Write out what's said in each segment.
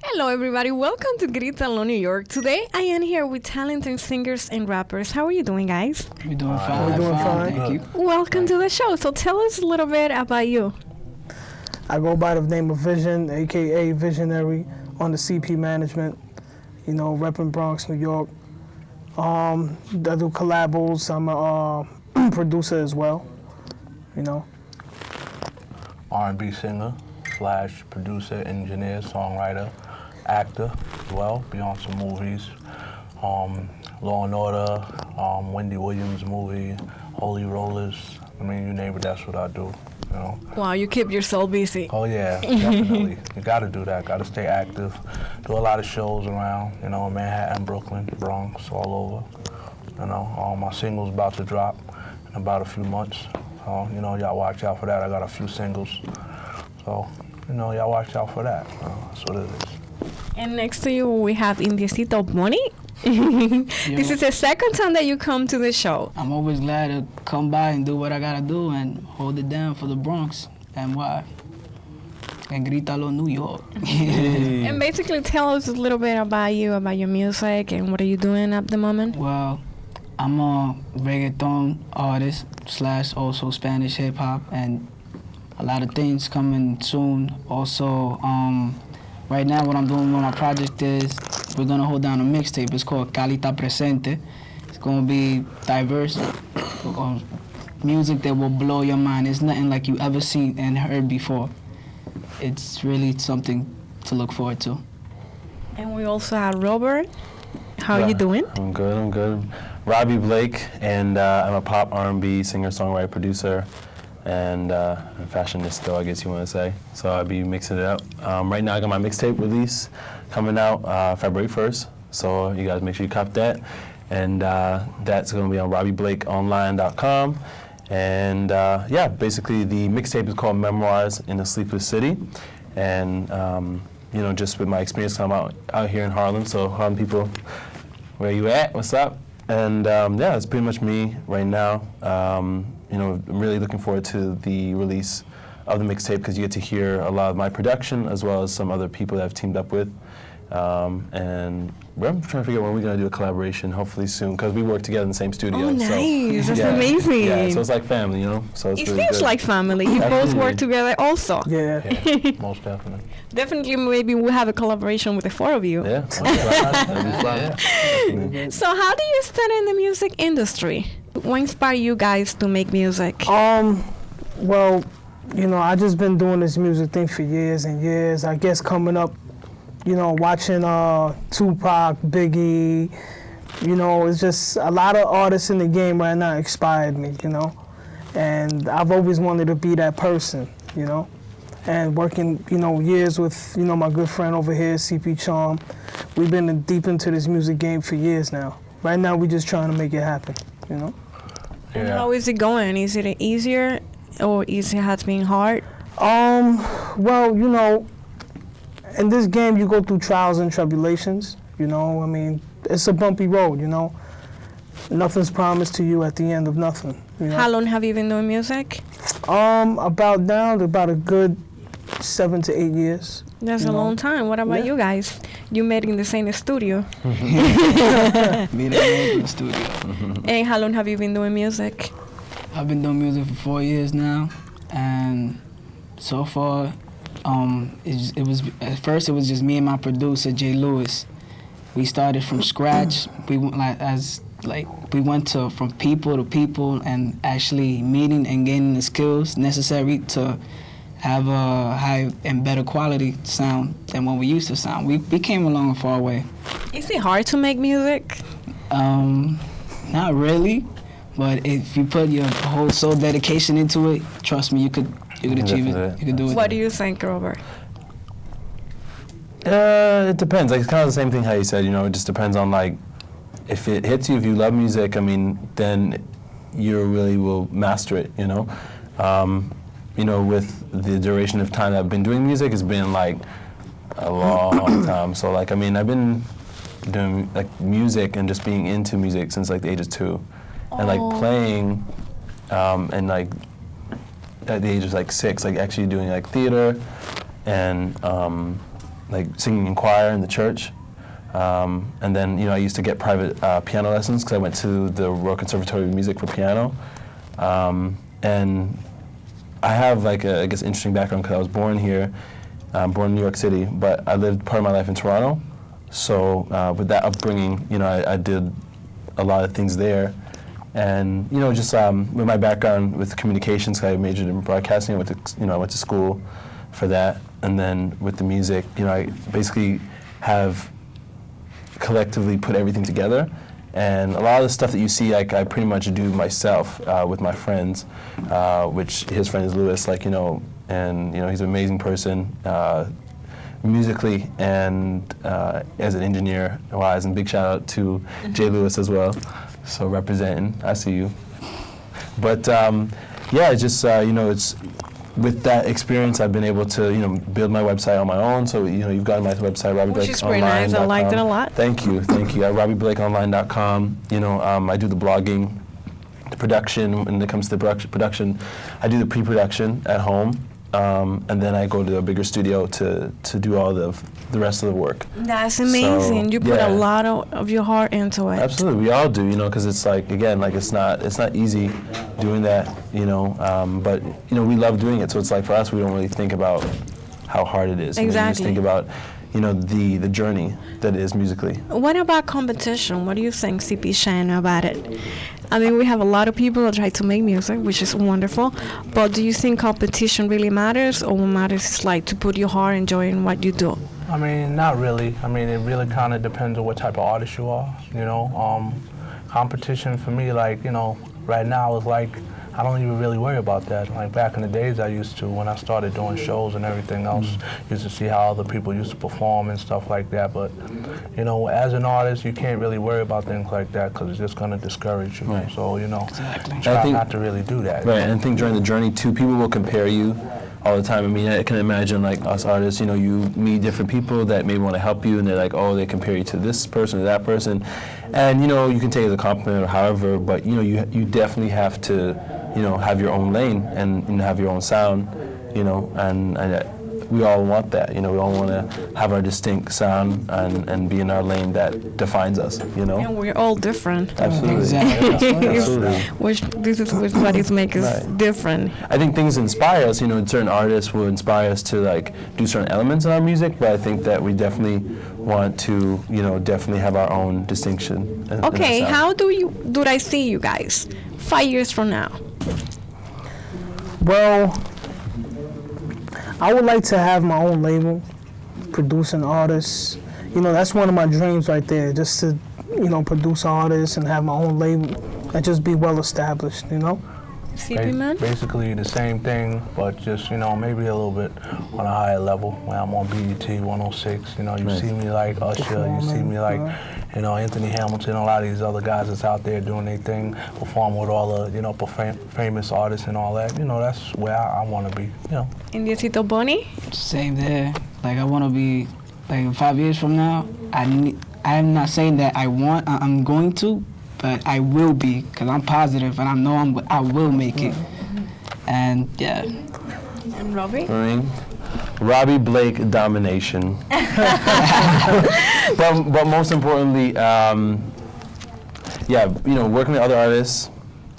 Hello, everybody. Welcome to Gritalo, New York. Today, I am here with talented singers and rappers. How are you doing, guys? We're doing fine. We're doing fine. Thank you. Welcome to the show. So tell us a little bit about you. I go by the name of Vision, aka Visionary, on the CP management. You know, repping Bronx, New York. I do collabos. I'm a producer as well. You know. R&B singer slash producer, engineer, songwriter, actor as well. Be on some movies. Law and Order, Wendy Williams movie, Holy Rollers. I mean, you name it, that's what I do. You know. Wow, you keep yourself busy. Oh yeah, definitely. You gotta do that, gotta stay active. Do a lot of shows around, you know, Manhattan, Brooklyn, Bronx, all over. You know, my single's about to drop in about a few months. So, you know, y'all watch out for that. I got a few singles. So, you know, y'all watch out for that. That's what it is. And next to you, we have Indiecito Bonnie. This is the second time that you come to the show. I'm always glad to come by and do what I gotta do and hold it down for the Bronx and why. And Gritalo, New York. And basically tell us a little bit about you, about your music, and what are you doing at the moment? Well, I'm a reggaeton artist slash also Spanish hip hop and a lot of things coming soon. Also, right now what I'm doing with my project is we're gonna hold down a mixtape. It's called Calita Presente. It's gonna be diverse music that will blow your mind. It's nothing like you ever seen and heard before. It's really something to look forward to. And we also have Robert. How are you doing? I'm good. Robbie Blake, and I'm a pop R&B singer, songwriter, producer, and fashionista, I guess you want to say. So I'll be mixing it up. Right now I got my mixtape release coming out February 1st, so you guys make sure you cop that. And that's going to be on RobbieBlakeOnline.com. And yeah, basically the mixtape is called Memoirs in a Sleepless City. And you know, just with my experience, I'm out here in Harlem, so Harlem people, where you at? What's up? And yeah, it's pretty much me right now. You know, I'm really looking forward to the release of the mixtape because you get to hear a lot of my production as well as some other people that I've teamed up with. And we're trying to figure out when we're going to do a collaboration, hopefully soon, because we work together in the same studio. Oh, nice. So, That's yeah, amazing. Yeah, so it's like family, you know? So it's It really seems good. like family. You both Absolutely. work together also. Yeah. Yeah, most definitely. Definitely, maybe we'll have a collaboration with the four of you. Yeah, that'd be fun. So how do you start in the music industry? What inspired you guys to make music? Well, you know, I just been doing this music thing for years and years. I guess coming up, you know, watching Tupac, Biggie, you know, it's just a lot of artists in the game right now inspired me, you know. And I've always wanted to be that person, you know. And working, you know, years with, you know, my good friend over here, CP Charm. We've been deep into this music game for years now. Right now, we're just trying to make it happen, you know. And Yeah. how is it going? Is it easier or is it has been hard? Well, you know, in this game, you go through trials and tribulations, you know. I mean, it's a bumpy road, you know. Nothing's promised to you at the end of nothing, you know. How long have you been doing music? About down to about a good 7 to 8 years. That's You a know? long time. What about Yeah. you guys? You met in the same studio. Being in the studio. And how long have you been doing music? I've been doing music for 4 years now, and so far, it was at first it was just me and my producer Jay Lewis. We started from scratch. We went we went from people to people and actually meeting and gaining the skills necessary to have a high and better quality sound than what we used to sound. We came along a far way. Is it hard to make music? Not really, but if you put your whole soul dedication into it, trust me, you could achieve it. You could do it. What do you think, Robert? It depends. Like, it's kind of the same thing how you said, you know, it just depends on, like, if it hits you, if you love music, I mean, then you really will master it, you know? You know, with the duration of time that I've been doing music, it's been, like, a long time. So, like, I mean, I've been doing, like, music and just being into music since, like, the age of 2. And, like, playing, and, like, at the age of, like, 6, like, actually doing, like, theater and, like singing in choir in the church. And then, I used to get private piano lessons because I went to the Royal Conservatory of Music for piano. And I have like I guess interesting background because I was born here, born in New York City, but I lived part of my life in Toronto. So with that upbringing, I did a lot of things there. And just with my background with communications, I majored in broadcasting. I went to school for that. And then with the music, I basically have collectively put everything together. And a lot of the stuff that you see, I pretty much do myself with my friends, which his friend is Lewis, and he's an amazing person musically and as an engineer wise. And big shout out to Jay Lewis as well. So representing, I see you. But it's just it's with that experience, I've been able to build my website on my own. So you've got my website, RobbieBlakeOnline.com. Which is pretty nice. I liked it a lot. Thank you. At RobbieBlakeOnline.com. I do the blogging, the production. When it comes to the production, I do the pre-production at home, and then I go to a bigger studio to do all the rest of the work. That's amazing. So, you put a lot of your heart into it. Absolutely, we all do, because it's it's not easy doing that, but we love doing it. So it's like for us, we don't really think about how hard it is. Exactly. We just think about the journey that is musically. What about competition? What do you think, CP Shan, about it? I mean, we have a lot of people that try to make music, which is wonderful, but do you think competition really matters, or what matters is like to put your heart enjoying what you do? I mean, not really. I mean, it really kind of depends on what type of artist you are, Competition for me, right now is I don't even really worry about that. Like back in the days I used to, when I started doing shows and everything else, used to see how other people used to perform and stuff like that. But, as an artist, you can't really worry about things like that because it's just going to discourage you. Right. So, Exactly. try not to really do that. Right, and I think during the journey too, people will compare you all the time. I mean, I can imagine like us artists, you meet different people that maybe want to help you, and they're like, oh, they compare you to this person or that person, and you can take it as a compliment or however, but you definitely have to have your own lane and have your own sound, and we all want that. We all want to have our distinct sound and be in our lane that defines us. And we're all different. Absolutely. Exactly. Absolutely. This is what makes us different. I think things inspire us. Certain artists will inspire us to do certain elements in our music, but I think that we definitely want to, definitely have our own distinction. Okay, how do I see you guys 5 years from now? Well, I would like to have my own label, producing artists. That's one of my dreams right there, just to, produce artists and have my own label and just be well established, CP Man? Basically the same thing, but just, maybe a little bit on a higher level. When I'm on BET 106, you see me like Usher, you see me like, Anthony Hamilton, a lot of these other guys that's out there doing their thing, perform with all the, famous artists and all that. That's where I want to be, And Diosito Bonnie? Same there. I want to be, 5 years from now, I'm not saying that I'm going to, but I will be, because I'm positive and I know I will make it. And yeah. And Robbie? Robbie Blake domination. but most importantly, working with other artists,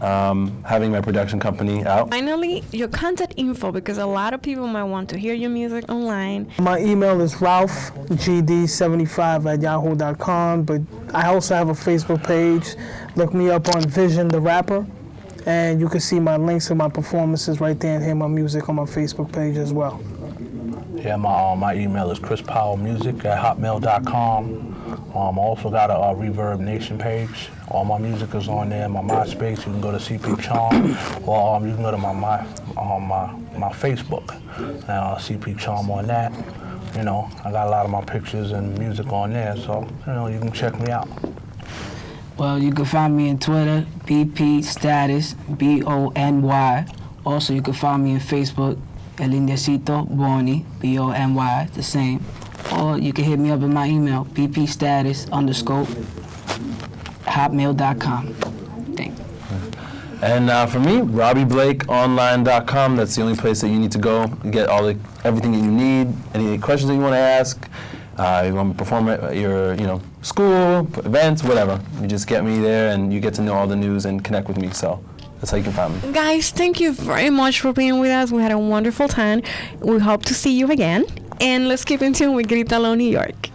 having my production company out. Finally, your contact info, because a lot of people might want to hear your music online. My email is ralphgd75@yahoo.com, but I also have a Facebook page. Look me up on Vision the Rapper, and you can see my links to my performances right there and hear my music on my Facebook page as well. Yeah, my email is chrispowellmusic@hotmail.com. I also got a Reverb Nation page. All my music is on there. My MySpace, you can go to CP Charm, or you can go to my Facebook. CP Charm on that. I got a lot of my pictures and music on there, so you can check me out. Well, you can find me on Twitter, BP Status, BONY. Also, you can find me on Facebook, El Indiecito Boni, BONY, the same. Or you can hit me up in my email, bpstatus_hotmail.com. Thank you. And for me, RobbieBlakeOnline.com. That's the only place that you need to go. You get everything that you need. Any questions that you want to ask, you want me to perform at your school, events, whatever. You just get me there, and you get to know all the news and connect with me. So that's how you can find me. Guys, thank you very much for being with us. We had a wonderful time. We hope to see you again. And let's keep in tune with Gritalo, New York.